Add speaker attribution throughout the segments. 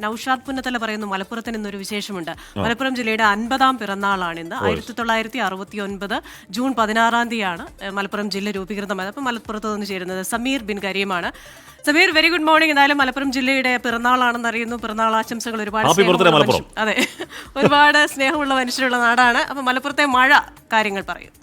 Speaker 1: നൌഷാദ് പുന്നത്തല പറയുന്നു മലപ്പുറത്തിന് ഇന്നൊരു വിശേഷമുണ്ട്. മലപ്പുറം ജില്ലയുടെ 50-ാം പിറന്നാളാണ് ഇന്ന്. 1969 ജൂൺ 16-ാം തീയതിയാണ് മലപ്പുറം ജില്ല രൂപീകൃതമായത്. അപ്പം മലപ്പുറത്ത് നിന്ന് ചേരുന്നത് സമീർ ബിൻ കരീമാണ്. Sameer, very good morning. എന്തായാലും മലപ്പുറം ജില്ലയുടെ പിറന്നാളാണെന്ന് അറിയുന്നു. പിറന്നാൾ ആശംസകൾ. ഒരുപാട് അതെ, ഒരുപാട് സ്നേഹമുള്ള മനുഷ്യരുള്ള നാടാണ്. അപ്പൊ മലപ്പുറത്തെ മഴ കാര്യങ്ങൾ പറയും.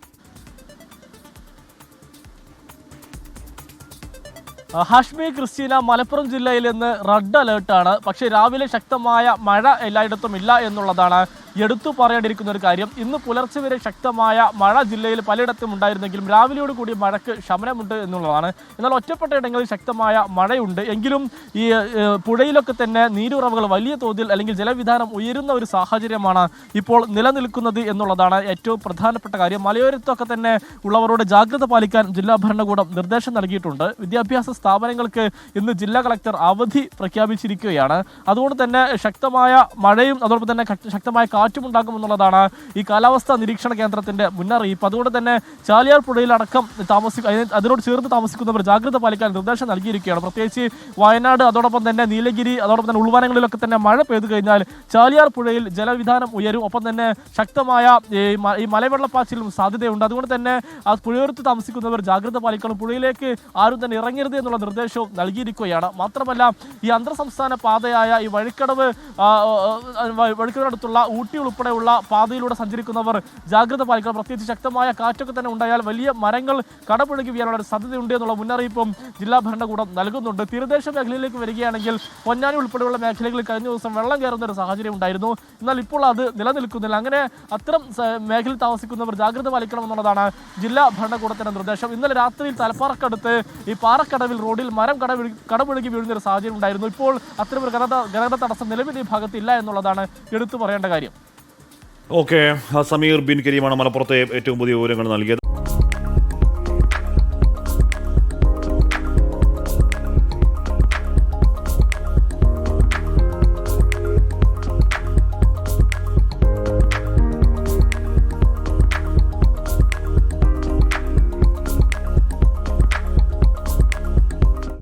Speaker 2: ഹാഷ്മി ക്രിസ്റ്റീന, മലപ്പുറം ജില്ലയിൽ ഇന്ന് റെഡ് അലേർട്ടാണ്. പക്ഷേ രാവിലെ ശക്തമായ മഴ എല്ലായിടത്തും ഇല്ല എന്നുള്ളതാണ് എടുത്തു പറയേണ്ടിയിരിക്കുന്ന ഒരു കാര്യം. ഇന്ന് പുലർച്ചെ വരെ ശക്തമായ മഴ ജില്ലയിൽ പലയിടത്തും ഉണ്ടായിരുന്നെങ്കിലും രാവിലെയോട് കൂടി മഴയ്ക്ക് ശമനമുണ്ട് എന്നുള്ളതാണ്. എന്നാൽ ഒറ്റപ്പെട്ട ഇടങ്ങളിൽ ശക്തമായ മഴയുണ്ട്. എങ്കിലും ഈ പുഴയിലൊക്കെ തന്നെ നീരുറവുകൾ വലിയ തോതിൽ അല്ലെങ്കിൽ ജലവിധാനം ഉയരുന്ന ഒരു സാഹചര്യമാണ് ഇപ്പോൾ നിലനിൽക്കുന്നത് എന്നുള്ളതാണ് ഏറ്റവും പ്രധാനപ്പെട്ട കാര്യം. മലയോരത്തൊക്കെ തന്നെ ഉള്ളവരോട് ജാഗ്രത പാലിക്കാൻ ജില്ലാ ഭരണകൂടം നിർദ്ദേശം നൽകിയിട്ടുണ്ട്. വിദ്യാഭ്യാസ സ്ഥാപനങ്ങൾക്ക് ഇന്ന് ജില്ലാ കളക്ടർ അവധി പ്രഖ്യാപിച്ചിരിക്കുകയാണ്. അതുകൊണ്ട് തന്നെ ശക്തമായ മഴയും അതോടൊപ്പം തന്നെ ശക്തമായ കാറ്റുമുണ്ടാകുമെന്നുള്ളതാണ് ഈ കാലാവസ്ഥാ നിരീക്ഷണ കേന്ദ്രത്തിന്റെ മുന്നറിയിപ്പ്. അതുകൊണ്ട് തന്നെ ചാലിയാർ പുഴയിലടക്കം അതിനോട് ചേർന്ന് താമസിക്കുന്നവർ ജാഗ്രത പാലിക്കാൻ നിർദ്ദേശം നൽകിയിരിക്കുകയാണ്. പ്രത്യേകിച്ച് വയനാട്, അതോടൊപ്പം തന്നെ നീലഗിരി, അതോടൊപ്പം തന്നെ ഉൾവനങ്ങളിലൊക്കെ തന്നെ മഴ പെയ്തു കഴിഞ്ഞാൽ ചാലിയാർ പുഴയിൽ ജലവിധാനം ഉയരും. ഒപ്പം തന്നെ ശക്തമായ ഈ മലവെള്ളപ്പാച്ചിലും സാധ്യതയുണ്ട്. അതുകൊണ്ട് തന്നെ ആ പുഴയോരത്ത് താമസിക്കുന്നവർ ജാഗ്രത പാലിക്കണം. പുഴയിലേക്ക് ആരും തന്നെ ഇറങ്ങരുത് എന്നുള്ള നിർദ്ദേശവും നൽകിയിരിക്കുകയാണ്. മാത്രമല്ല, ഈ അന്തർ സംസ്ഥാന പാതയായ ഈ വഴിക്കടവിനടുത്തുള്ള ഊട്ടി ഉൾപ്പെടെയുള്ള പാതയിലൂടെ സഞ്ചരിക്കുന്നവർ ജാഗ്രത പാലിക്കണം. പ്രത്യേകിച്ച് ശക്തമായ കാറ്റൊക്കെ തന്നെ ഉണ്ടായാൽ വലിയ മരങ്ങൾ കടപുഴകി വീഴാനുള്ള ഒരു സാധ്യതയുണ്ട് എന്നുള്ള മുന്നറിയിപ്പും ജില്ലാ ഭരണകൂടം നൽകുന്നുണ്ട്. തീരദേശ മേഖലയിലേക്ക് വരികയാണെങ്കിൽ പൊന്നാനി ഉൾപ്പെടെയുള്ള മേഖലകളിൽ കഴിഞ്ഞ ദിവസം വെള്ളം കയറുന്ന ഒരു സാഹചര്യം ഉണ്ടായിരുന്നു. എന്നാൽ ഇപ്പോൾ അത് നിലനിൽക്കുന്നില്ല. അങ്ങനെ അത്തരം മേഖലയിൽ താമസിക്കുന്നവർ ജാഗ്രത പാലിക്കണമെന്നുള്ളതാണ് ജില്ലാ ഭരണകൂടത്തിന്റെ നിർദ്ദേശം. ഇന്നലെ രാത്രിയിൽ തലപ്പാറക്കടുത്ത് ഈ പാറക്കടവിൽ റോഡിൽ മരം കടപുഴകി വീഴുന്ന ഒരു സാഹചര്യം ഉണ്ടായിരുന്നു. ഇപ്പോൾ അത്തരമൊരു ഗതാഗത തടസ്സം നിലവിൽ ഈ ഭാഗത്ത് ഇല്ല എന്നുള്ളതാണ് എടുത്തു പറയേണ്ട കാര്യം.
Speaker 3: ഓക്കെ, സമീർ ബിൻ കരീമാണ് മലപ്പുറത്തെ ഏറ്റവും പുതിയ വിവരങ്ങൾ നൽകിയത്.